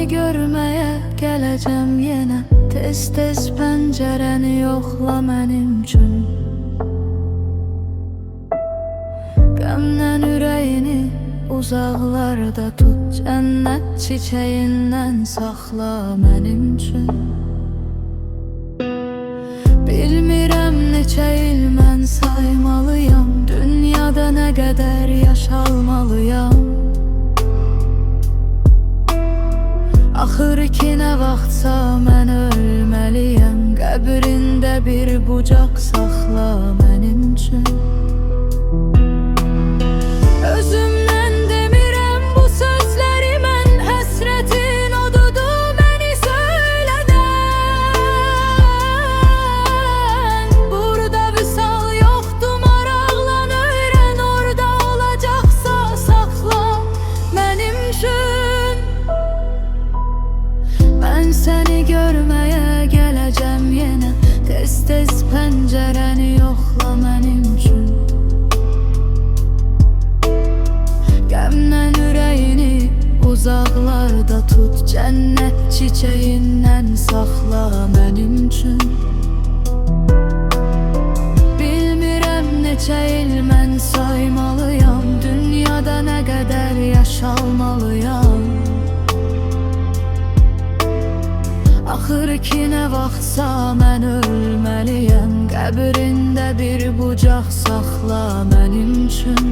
görməyə gələcəm yenə. Tez-tez pəncərəni yoxla mənim üçün. Qəmdən ürəyini uzaqlarda tut, cənnət çiçəyindən saxla mənim üçün. Bilmirəm neçə il mən saymalıyam, dünyada nə qədər yaşalmalıyam. Axır ki nə vaxtsa mən ölməliyəm, qəbrində bir bucaq saxla mənim üçün. Özümdən demirəm bu sözləri mən, həsrətin odudur məni söylədən. Burada vüsal yoxdur, maraqlan öyrən, orada olacaqsa saxla mənim üçün. Mən səni görməyə gələcəm yenə, tez-tez pəncərəni yoxla mənim üçün. Qəmdən ürəyini uzaqlarda tut, cənnət çiçəyindən saxla mənim üçün. Bilmirəm neçə il mən saymalıyam, dünyada nə qədər yaşalmalıyam. Axır ki nə vaxtsa mən ölməliyəm, qəbrində bir bucaq saxla mənim üçün.